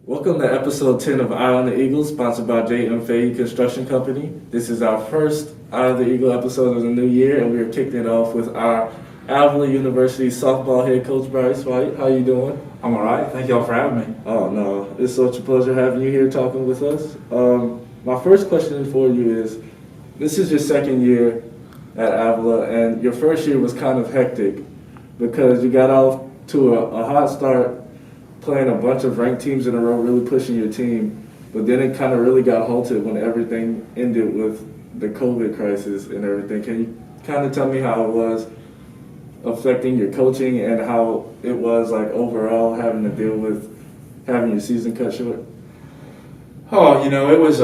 Welcome to episode 10 of Eye on the Eagle, sponsored by J.M. Fahey Construction Company. This is our first Eye on the Eagle episode of the new year, and we are kicking it off with our Avila University softball head coach, Bryce. White. How you doing? I'm all right. Thank y'all for having me. Oh, no. It's such a pleasure having you here talking with us. My first question for you is, this is your second year at Avila, and your first year was kind of hectic because you got off to a hot start playing a bunch of ranked teams in a row, really pushing your team, but then it kind of really got halted when everything ended with the COVID crisis and everything. Can you kind of tell me how it was affecting your coaching and how it was like overall having to deal with having your season cut short? Oh, it was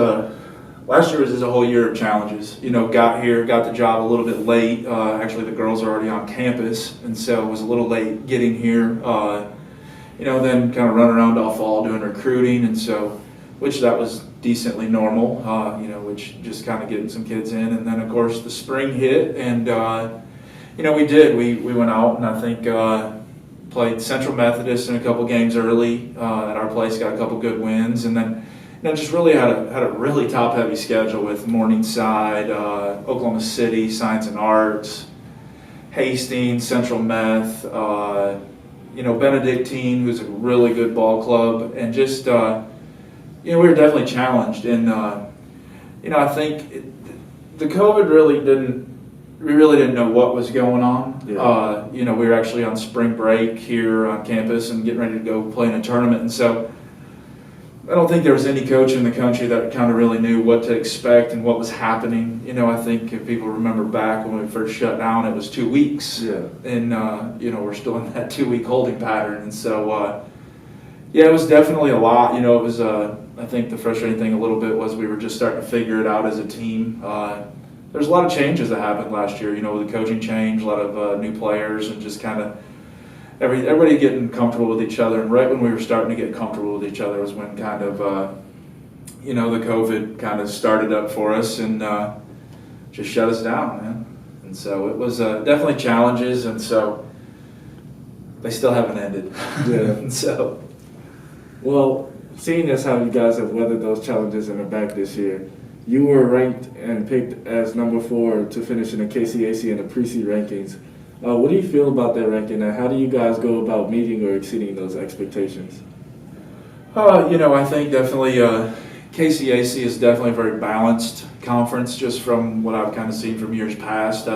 last year was just a whole year of challenges. Got the job a little bit late. Actually, the girls are already on campus, and so it was a little late getting here. Then kind of running around all fall doing recruiting, and so, which that was decently normal, which just kind of getting some kids in. And then, of course, the spring hit, and, we went out and I think played Central Methodist in a couple games early at our place, got a couple good wins, and then, just really had a really top-heavy schedule with Morningside, Oklahoma City, Science and Arts, Hastings, Central Meth, Benedictine, who's a really good ball club, and just, we were definitely challenged. And, I think the COVID we really didn't know what was going on. Yeah. We were actually on spring break here on campus and getting ready to go play in a tournament. And so I don't think there was any coach in the country that kind of really knew what to expect and what was happening. I think if people remember back when we first shut down, it was 2 weeks. Yeah. And, we're still in that 2-week holding pattern. And so, it was definitely a lot. It was, I think the frustrating thing a little bit was we were just starting to figure it out as a team. There's a lot of changes that happened last year, with the coaching change, a lot of new players, and just kind of everybody getting comfortable with each other. And right when we were starting to get comfortable with each other was when kind of, the COVID kind of started up for us and just shut us down, man. And so it was definitely challenges, and so they still haven't ended. Yeah. And so, Well, seeing as how you guys have weathered those challenges and are back this year, you were ranked and picked as number 4 to finish in the KCAC and the preseason rankings. What do you feel about that ranking, and how do you guys go about meeting or exceeding those expectations? I think definitely KCAC is definitely a very balanced conference, just from what I've kind of seen from years past.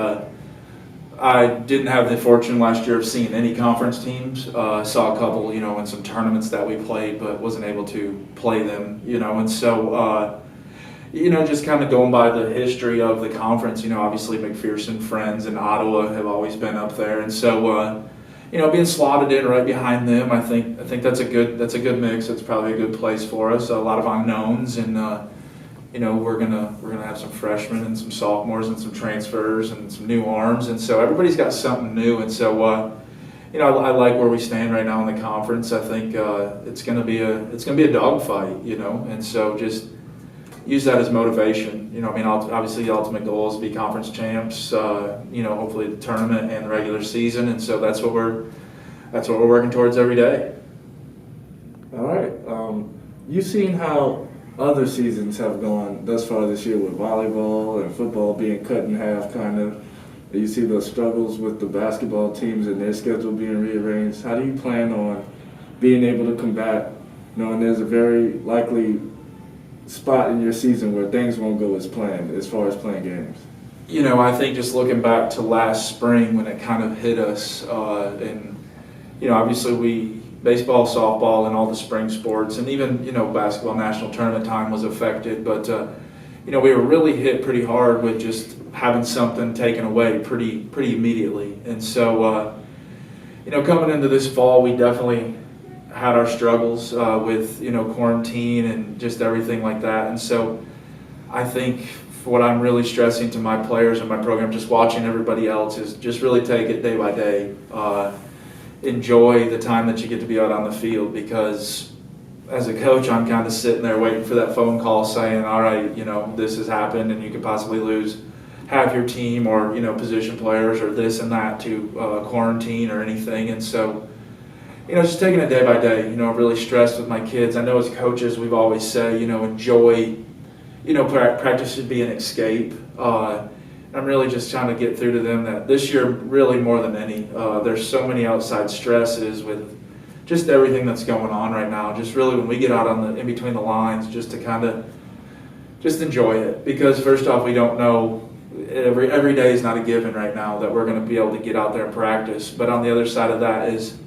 I didn't have the fortune last year of seeing any conference teams. Saw a couple, in some tournaments that we played, but wasn't able to play them, and so, just kind of going by the history of the conference, obviously McPherson, Friends, and Ottawa have always been up there, and so, being slotted in right behind them, I think that's a good mix. It's probably a good place for us. A lot of unknowns, and we're gonna have some freshmen and some sophomores and some transfers and some new arms, and so everybody's got something new, and so I like where we stand right now in the conference. I think it's gonna be a dogfight, and so just use that as motivation. Obviously the ultimate goal is to be conference champs, hopefully the tournament and the regular season, and so that's what we're working towards every day. All right. You've seen how other seasons have gone thus far this year with volleyball and football being cut in half, kind of. You see the struggles with the basketball teams and their schedule being rearranged. How do you plan on being able to combat, knowing there's a very likely spot in your season where things won't go as planned as far as playing games? I think just looking back to last spring when it kind of hit us, and obviously baseball, softball, and all the spring sports, and even basketball national tournament time was affected, but we were really hit pretty hard with just having something taken away pretty immediately, and so coming into this fall, we definitely had our struggles with quarantine and just everything like that, and so I think what I'm really stressing to my players and my program, just watching everybody else, is just really take it day by day. Enjoy the time that you get to be out on the field, because as a coach, I'm kind of sitting there waiting for that phone call saying, all right, this has happened and you could possibly lose half your team or position players or this and that to quarantine or anything, and so just taking it day by day. Really stressed with my kids. I know as coaches we've always said, enjoy, practice should be an escape. I'm really just trying to get through to them that this year, really more than any, there's so many outside stresses with just everything that's going on right now. Just really when we get out on the in between the lines, just to kind of just enjoy it. Because first off, we don't know, every day is not a given right now that we're going to be able to get out there and practice. But on the other side of that is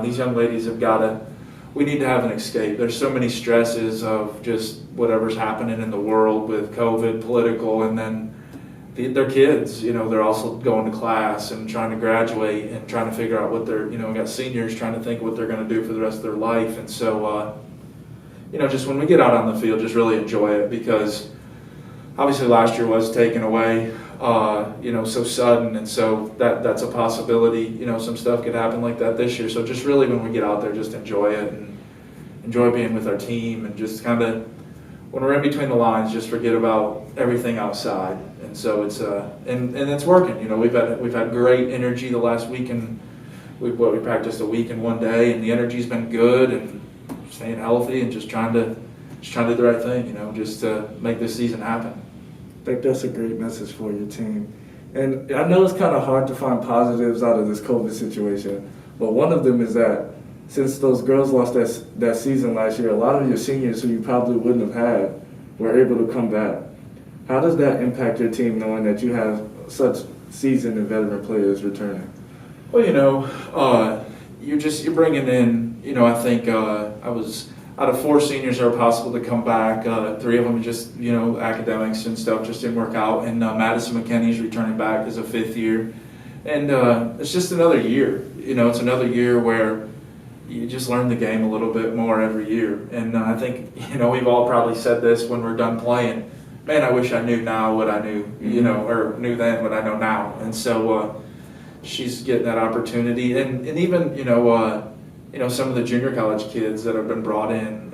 these young ladies we need to have an escape. There's so many stresses of just whatever's happening in the world with COVID, political, and then their kids, they're also going to class and trying to graduate and trying to figure out what we got seniors trying to think what they're going to do for the rest of their life. And so, just when we get out on the field, just really enjoy it, because obviously last year was taken away, so sudden. And so that's a possibility, some stuff could happen like that this year. So just really when we get out there, just enjoy it and enjoy being with our team, and just kind of, when we're in between the lines, just forget about everything outside. And so it's and it's working. We've had great energy the last week, and we practiced a week in one day, and the energy's been good, and staying healthy and just trying to do the right thing. Just to make this season happen. I think that's a great message for your team. And I know it's kind of hard to find positives out of this COVID situation, but one of them is that since those girls lost that season last year, a lot of your seniors who you probably wouldn't have had were able to come back. How does that impact your team, knowing that you have such seasoned and veteran players returning? Well, you're bringing in, I think I was out of 4 seniors that were possible to come back. 3 of them just, academics and stuff just didn't work out. And Madison McKinney's returning back as a 5th year. And it's just another year. It's another year where you just learn the game a little bit more every year. And I think, we've all probably said this when we're done playing. Man, I wish I knew now what I knew, or knew then what I know now. And so she's getting that opportunity. And even, some of the junior college kids that have been brought in,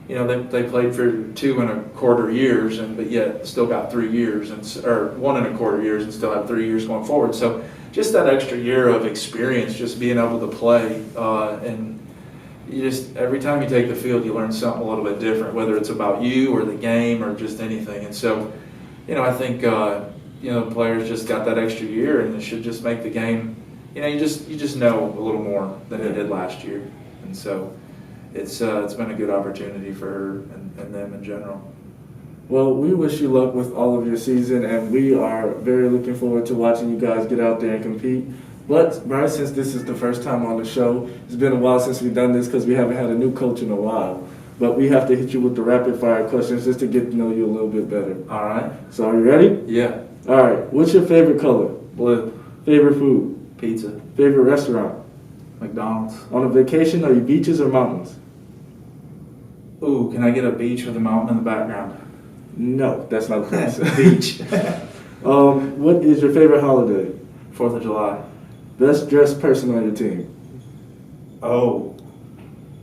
they played for 2.25 years, but yet still got 3 years, or 1.25 years, and still have 3 years going forward. So just that extra year of experience, just being able to play, and every time you take the field, you learn something a little bit different, whether it's about you or the game or just anything. And so, I think the players just got that extra year, and it should just make the game. You just know a little more than you did last year, and so it's been a good opportunity for her and them in general. Well, we wish you luck with all of your season, and we are very looking forward to watching you guys get out there and compete. But, Bryce, since this is the first time on the show, it's been a while since we've done this because we haven't had a new coach in a while. But we have to hit you with the rapid-fire questions just to get to know you a little bit better. All right. So, are you ready? Yeah. All right. What's your favorite color? Blue. Favorite food? Pizza. Favorite restaurant? McDonald's. On a vacation, are you beaches or mountains? Ooh, can I get a beach with a mountain in the background? No, that's not the answer. Beach. What is your favorite holiday? 4th of July. Best dressed person on your team? Oh,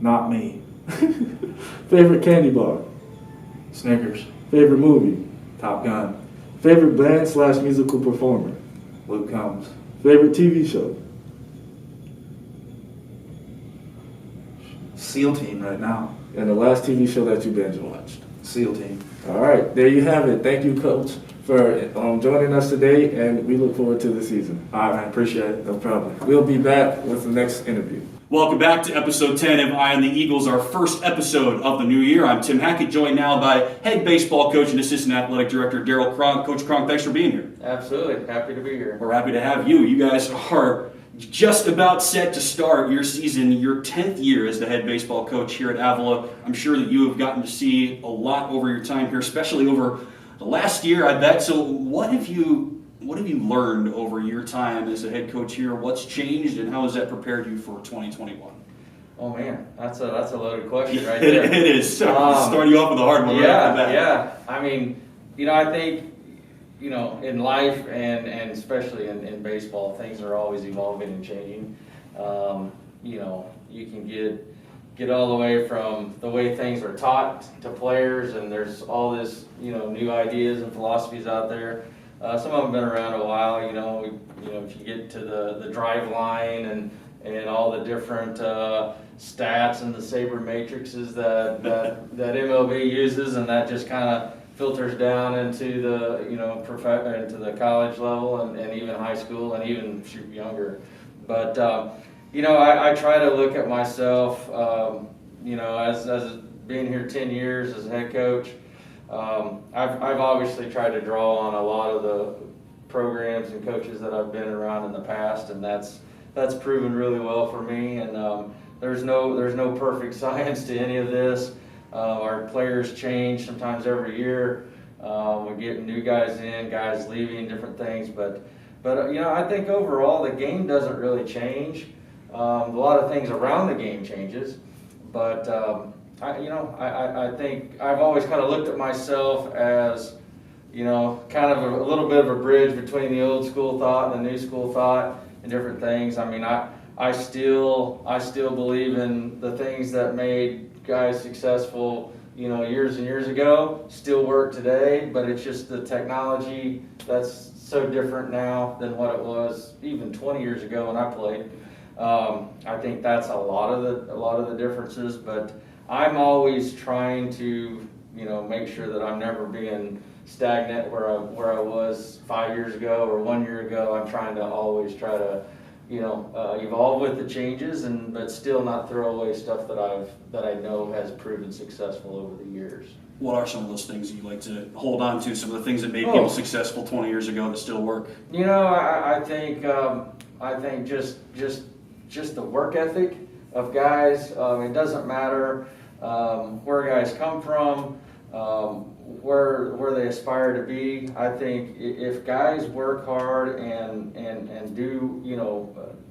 not me. Favorite candy bar? Snickers. Favorite movie? Top Gun. Favorite band/musical performer? Luke Combs. Favorite TV show? SEAL Team right now. And the last TV show that you binge watched? SEAL Team. All right, there you have it. Thank you, Coach, for joining us today, and we look forward to the season. All right, man. Appreciate it. No problem. We'll be back with the next interview. Welcome back to episode 10 of Eye on the Eagles, our first episode of the new year. I'm Tim Hackett, joined now by head baseball coach and assistant athletic director Daryl Cronk. Coach Cronk, thanks for being here. Absolutely. Happy to be here. We're happy to have you. You guys are just about set to start your season, your 10th year as the head baseball coach here at Avila. I'm sure that you have gotten to see a lot over your time here, especially over the last year, I bet. So what have you learned over your time as a head coach here? What's changed, and how has that prepared you for 2021? Oh man, that's a loaded question right there. It is. Starting you off with a hard one right off the bat. Yeah. I mean, I think, in life and especially in baseball, things are always evolving and changing. You can get all the way from the way things are taught to players, and there's all this, new ideas and philosophies out there. Some of them have been around a while, if you get to the drive line and all the different stats and the saber matrices that MLB uses, and that just kind of filters down into the into the college level and even high school and even younger. But I try to look at myself, as being here 10 years as a head coach. I've obviously tried to draw on a lot of the programs and coaches that I've been around in the past, and that's proven really well for me. And there's no perfect science to any of this. Our players change sometimes every year. We get new guys in, guys leaving, different things. But I think overall the game doesn't really change. A lot of things around the game changes, but I think I've always kind of looked at myself as kind of a little bit of a bridge between the old school thought and the new school thought and different things. I mean, I still believe in the things that made guys successful, years and years ago, still work today, but it's just the technology that's so different now than what it was even 20 years ago when I played. I think that's a lot of the differences, but I'm always trying to, make sure that I'm never being stagnant where I was 5 years ago or 1 year ago. I'm trying to always try to evolve with the changes, but still not throw away stuff that I know has proven successful over the years. What are some of those things that you like to hold on to? Some of the things that made people successful 20 years ago that still work? I think just the work ethic of guys. It doesn't matter where guys come from, where they aspire to be. I think if guys work hard and do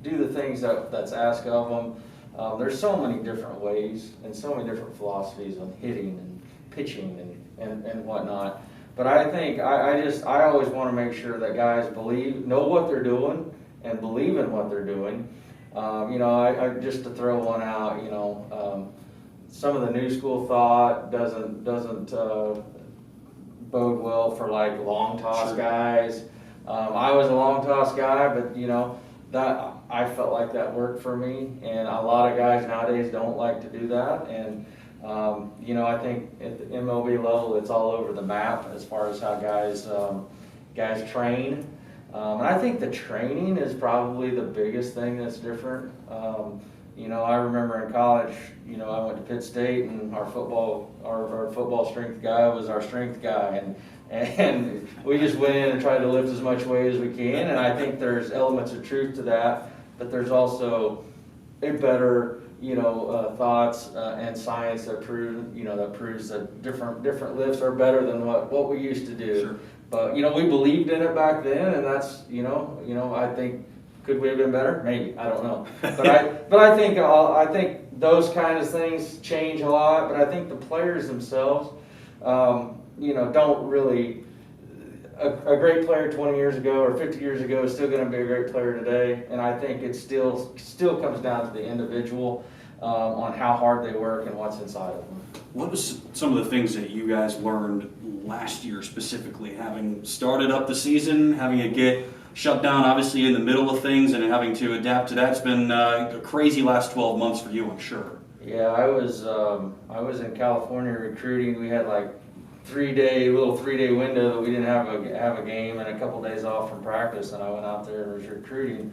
do the things that's asked of them, there's so many different ways and so many different philosophies on hitting and pitching and whatnot. But I think I always want to make sure that guys know what they're doing and believe in what they're doing. I just to throw one out, some of the new school thought doesn't bode well for like long toss guys. I was a long toss guy, but that I felt like that worked for me, and a lot of guys nowadays don't like to do that. And I think at the MLB level, it's all over the map as far as how guys train. And I think the training is probably the biggest thing that's different. I remember in college, I went to Pitt State, and our football strength guy was our strength guy, and we just went in and tried to lift as much weight as we can. And I think there's elements of truth to that, but there's also a better thoughts and science that proves that different lifts are better than what we used to do. Sure. But we believed in it back then, and that's I think, could we have been better? Maybe, I don't know. But I think those kind of things change a lot. But I think the players themselves, don't really. A great player 20 years ago or 50 years ago is still going to be a great player today, and I think it still comes down to the individual on how hard they work and what's inside of them. What was some of the things that you guys learned last year specifically, having started up the season, having it get shut down obviously in the middle of things and having to adapt to that? It's been a crazy last 12 months for you, I'm sure. Yeah, I was in California recruiting. We had like little three-day window that we didn't have a game and a couple days off from practice, and I went out there and was recruiting,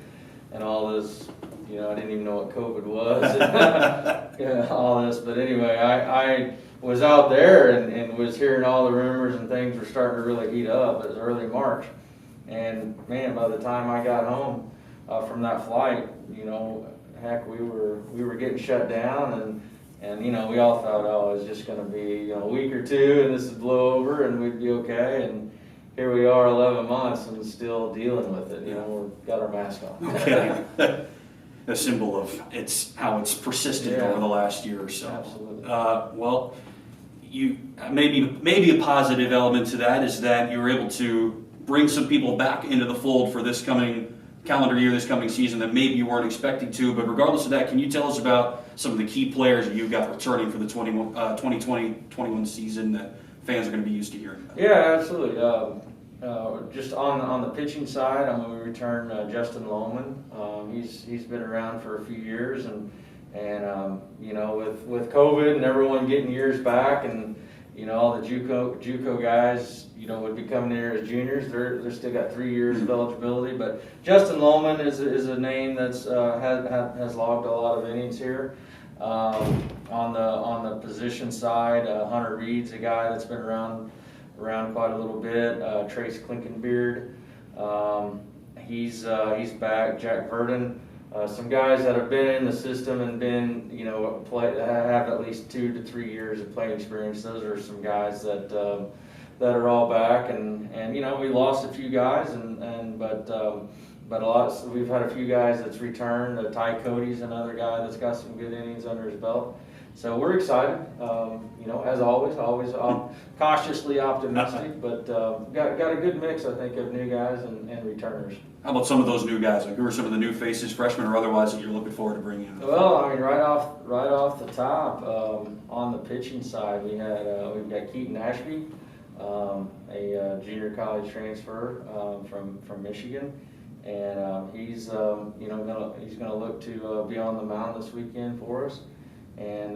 and all this, I didn't even know what COVID was, and, all this. But anyway, I was out there and was hearing all the rumors, and things were starting to really heat up. It was early March, and man, by the time I got home from that flight, heck, we were getting shut down, and we all thought, oh, it's just going to be a week or two, and this would blow over, and we'd be okay. And here we are, 11 months, and still dealing with it. We've got our mask on. Okay. A symbol of how it's persisted over the last year or so. Absolutely. Well, you maybe a positive element to that is that you were able to bring some people back into the fold for this coming calendar year, this coming season that maybe you weren't expecting to. But regardless of that, can you tell us about some of the key players that you've got returning for the 2020-21 season that fans are going to be used to hearing about? Yeah, absolutely. just on the pitching side, we returned Justin Lohman. He's been around for a few years, and you know, with COVID and everyone getting years back, and you know, all the JUCO guys, you know, would be coming in here as juniors. They're still got 3 years of eligibility, but Justin Lohman is a name that's has logged a lot of innings here. On the position side, Hunter Reed's a guy that's been around quite a little bit. Trace Klinkenbeard, he's back. Jack Verdon, some guys that have been in the system and been, you know, have at least 2 to 3 years of playing experience. Those are some guys that are all back, and you know, we lost a few guys, but a lot. We've had a few guys that's returned. Ty Cody's another guy that's got some good innings under his belt. So we're excited. You know, as always cautiously optimistic, but got a good mix, I think, of new guys and returners. How about some of those new guys? Like, who are some of the new faces, freshmen or otherwise, that you're looking forward to bringing in? Well, I mean, right off the top, on the pitching side, we've got Keaton Ashby, a junior college transfer from Michigan. And he's you know, he's gonna look to be on the mound this weekend for us. And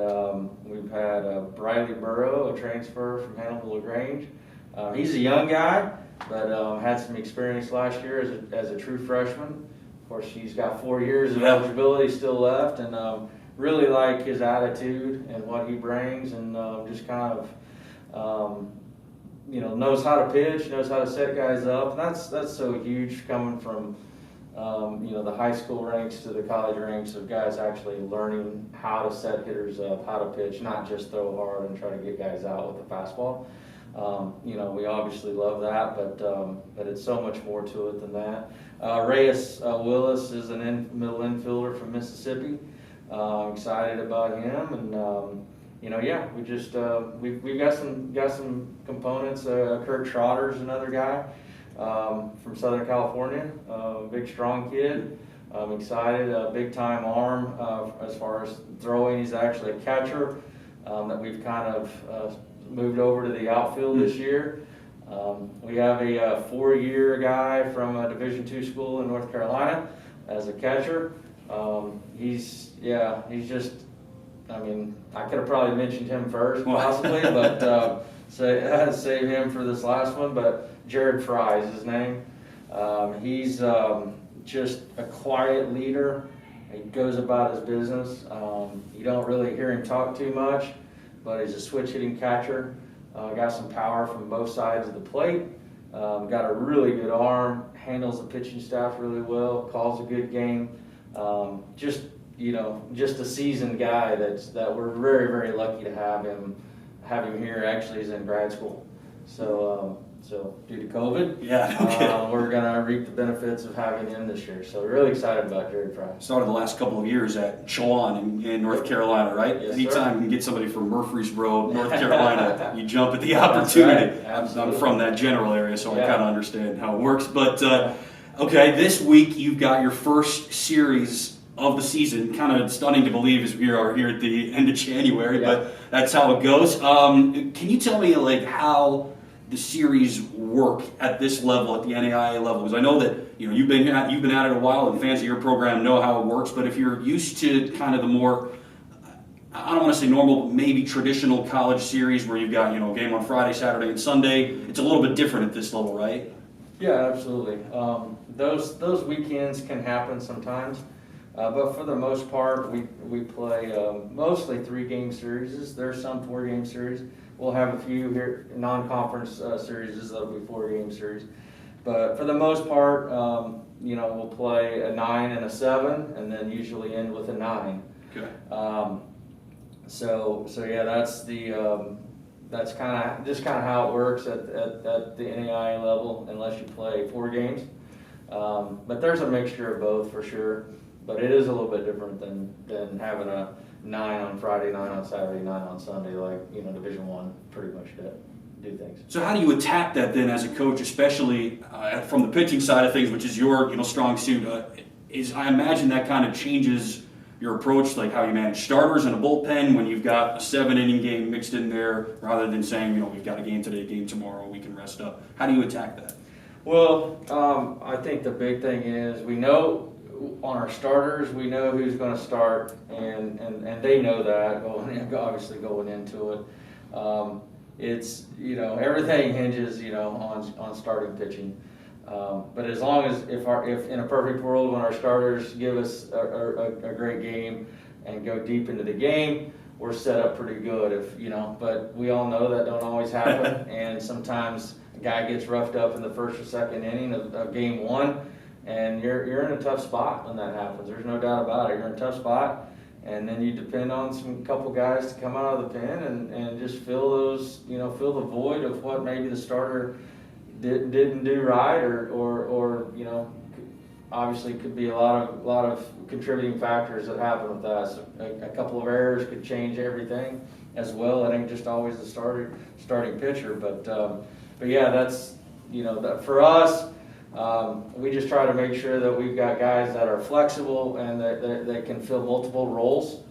we've had Briley Burrow, a transfer from Hannibal LaGrange. He's a young guy, but had some experience last year as a true freshman. Of course, he's got 4 years of eligibility still left, and really like his attitude and what he brings, and just kind of you know, knows how to pitch, knows how to set guys up, and that's so huge coming from you know, the high school ranks to the college ranks of guys actually learning how to set hitters up, how to pitch, not just throw hard and try to get guys out with the fastball. You know, we obviously love that, but it's so much more to it than that. Reyes Willis is a middle infielder from Mississippi. Excited about him, and you know, yeah, we just we've got some components. Kurt Trotter's another guy from Southern California, big strong kid. I'm excited, big time arm as far as throwing. He's actually a catcher that we've kind of moved over to the outfield this year. We have a 4-year guy from a Division II school in North Carolina as a catcher. He's just, I mean, I could have probably mentioned him first possibly, but save him for this last one. But Jared Fry is his name. He's just a quiet leader. He goes about his business. You don't really hear him talk too much, but he's a switch hitting catcher. Got some power from both sides of the plate. Got a really good arm. Handles the pitching staff really well. Calls a good game. Just a seasoned guy that we're very, very lucky to have him here. Actually, he's in grad school. So due to COVID, we're gonna reap the benefits of having him this year. So we're really excited about Jared Fry. Started the last couple of years at Chowan in North Carolina, right? Yes, anytime you can get somebody from Murfreesboro, North Carolina, you jump at the opportunity. Right. I'm from that general area, so I kind of understand how it works. But okay, this week you've got your first series of the season. Kind of stunning to believe as we are here at the end of January, but that's how it goes. Can you tell me like how the series work at this level, at the NAIA level? Because I know that you've been at it a while, and fans of your program know how it works. But if you're used to kind of the more, I don't want to say normal, but maybe traditional college series where you've got a game on Friday, Saturday, and Sunday, it's a little bit different at this level, right? Yeah, absolutely. Those weekends can happen sometimes, but for the most part, we play mostly 3-game series. There's some 4-game series. We'll have a few here non-conference series that'll be 4-game series, but for the most part, we'll play a 9 and a 7, and then usually end with a 9. Okay. So yeah, that's kind of how it works at the NAIA level, unless you play 4 games. But there's a mixture of both for sure. But it is a little bit different than having a 9 on Friday, 9 on Saturday, 9 on Sunday, like Division I pretty much do things. So how do you attack that then as a coach, especially from the pitching side of things, which is your strong suit? I imagine that kind of changes your approach, like how you manage starters in a bullpen when you've got a 7-inning game mixed in there, rather than saying we've got a game today, a game tomorrow, we can rest up. How do you attack that? Well, I think the big thing is we know on our starters, we know who's going to start, and they know that obviously going into it. It's, everything hinges, on starting pitching. But as long as if in a perfect world when our starters give us a great game and go deep into the game, we're set up pretty good. But we all know that don't always happen, and sometimes a guy gets roughed up in the first or second inning of game one, and you're in a tough spot when that happens. There's no doubt about it. You're in a tough spot, and then you depend on some couple guys to come out of the pen and just fill those, fill the void of what maybe the starter didn't do right, or obviously could be a lot of contributing factors that happen with that. So a couple of errors could change everything as well. It ain't just always the starting pitcher, but yeah, that's that for us. We just try to make sure that we've got guys that are flexible and that can fill multiple roles,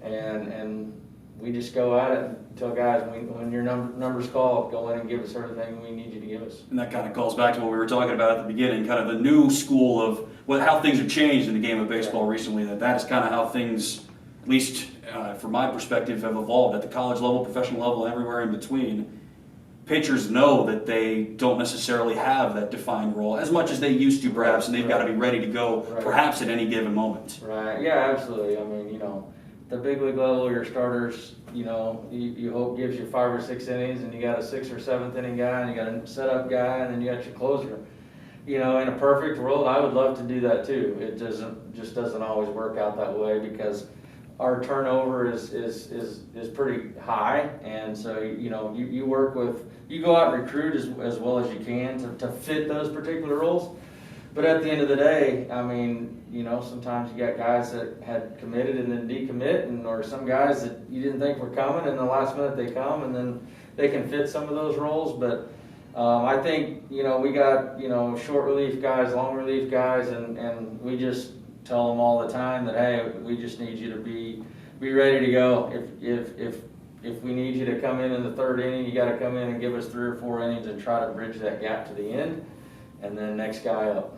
and we just go at it and tell guys when your number's called, go in and give us everything we need you to give us. And that kind of calls back to what we were talking about at the beginning, kind of the new school of how things have changed in the game of baseball recently. That is kind of how things, at least from my perspective, have evolved at the college level, professional level, everywhere in between. Pitchers know that they don't necessarily have that defined role as much as they used to, perhaps, and they've got to be ready to go, perhaps at any given moment. Right. Yeah, absolutely. I mean, the big league level, your starters, you hope gives you 5 or 6 innings, and you got a 6th or 7th inning guy, and you got a setup guy, and then you got your closer. In a perfect world, I would love to do that too. It doesn't always work out that way because our turnover is pretty high, and so you go out and recruit as well as you can to fit those particular roles. But at the end of the day, I mean, sometimes you got guys that had committed and then decommit, or some guys that you didn't think were coming, and the last minute they come, and then they can fit some of those roles. But I think we got short relief guys, long relief guys, and we just tell them all the time that, hey, we just need you to be ready to go. If we need you to come in the 3rd inning, you got to come in and give us 3 or 4 innings and try to bridge that gap to the end, and then next guy up.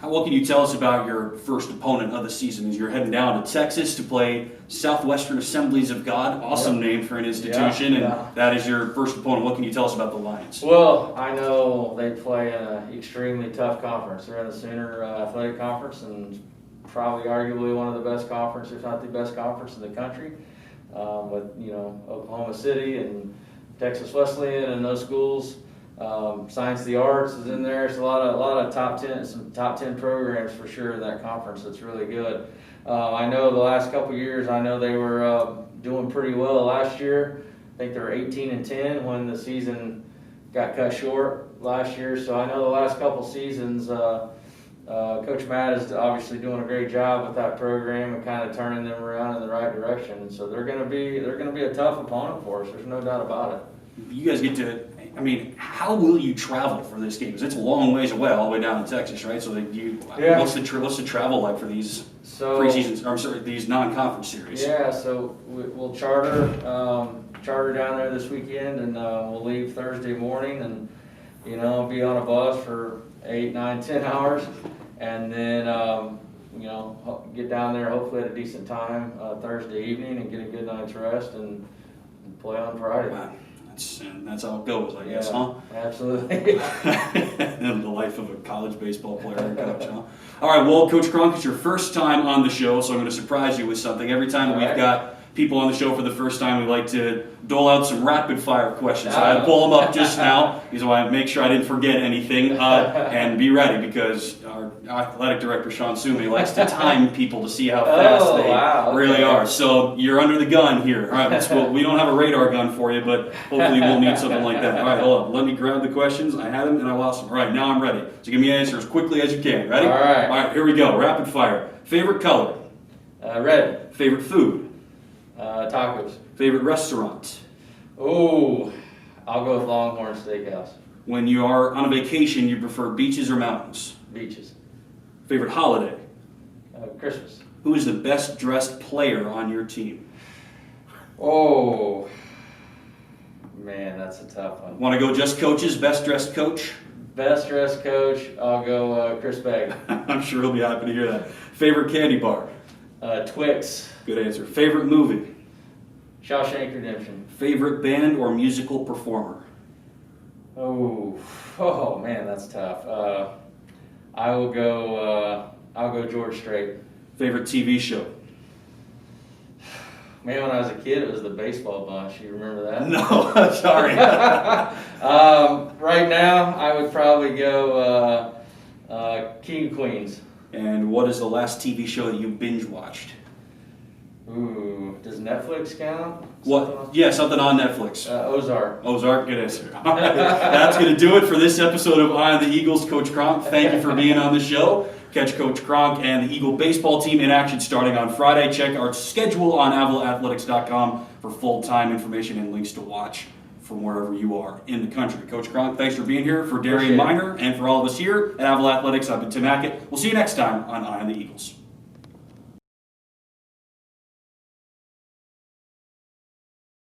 What can you tell us about your first opponent of the season as you're heading down to Texas to play Southwestern Assemblies of God? Awesome name for an institution, and that is your first opponent. What can you tell us about the Lions? Well, I know they play in an extremely tough conference. They're in the Sooner Athletic Conference, and probably arguably one of the best conferences, if not the best conference in the country, with Oklahoma City and Texas Wesleyan and those schools. Science of the Arts is in there. It's a lot of top 10 programs for sure in that conference. That's really good. I know the last couple years, I know they were doing pretty well last year. I think they were 18-10 when the season got cut short last year. So I know the last couple seasons, Coach Matt is obviously doing a great job with that program and kind of turning them around in the right direction. And so they're going to be a tough opponent for us. There's no doubt about it. You guys get to. I mean, how will you travel for this game? Because it's a long ways away, all the way down to Texas, right? So what's the travel like for these preseasons? Or I'm sorry, these non-conference series? Yeah, so we'll charter down there this weekend, and we'll leave Thursday morning, and be on a bus for 8, 9, 10 hours, and then get down there hopefully at a decent time Thursday evening and get a good night's rest and play on Friday. Wow. That's how it goes, I guess, huh? Absolutely. The life of a college baseball player and coach, huh? All right, well, Coach Cronk, it's your first time on the show, so I'm going to surprise you with something. Every time we've got people on the show for the first time, we like to dole out some rapid-fire questions. So I had to pull them up just now because I want to make sure I didn't forget anything, and be ready because our athletic director, Sean Sumi, likes to time people to see how fast they really are. So you're under the gun here. All right, we don't have a radar gun for you, but hopefully we'll need something like that. All right, hold on. Let me grab the questions. I had them and I lost them. All right, now I'm ready. So give me an answer as quickly as you can. Ready? All right. All right, here we go. Rapid fire. Favorite color? Red. Favorite food? Tacos. Favorite restaurant? Oh, I'll go with Longhorn Steakhouse. When you are on a vacation, you prefer beaches or mountains? Beaches. Favorite holiday? Christmas. Who is the best dressed player on your team? Oh, man, that's a tough one. Want to go just coaches, best dressed coach? Best dressed coach, I'll go Chris Begg. I'm sure he'll be happy to hear that. Favorite candy bar? Twix. Good answer. Favorite movie? Shawshank Redemption. Favorite band or musical performer? Oh man, that's tough. I'll go George Strait. Favorite TV show? Man, when I was a kid, it was the Baseball Bunch. You remember that? No, sorry. Right now, I would probably go King of Queens. And what is the last TV show that you binge watched? Ooh, does Netflix count? What? Yeah, something on Netflix. Ozark. Ozark, good answer. All right. That's going to do it for this episode of Eye on the Eagles. Coach Cronk, thank you for being on the show. Catch Coach Cronk and the Eagle baseball team in action starting on Friday. Check our schedule on avilaathletics.com for full-time information and links to watch from wherever you are in the country. Coach Cronk, thanks for being here. For Darien Minor and for all of us here at Avila Athletics, I've been Tim Hackett. We'll see you next time on Eye on the Eagles.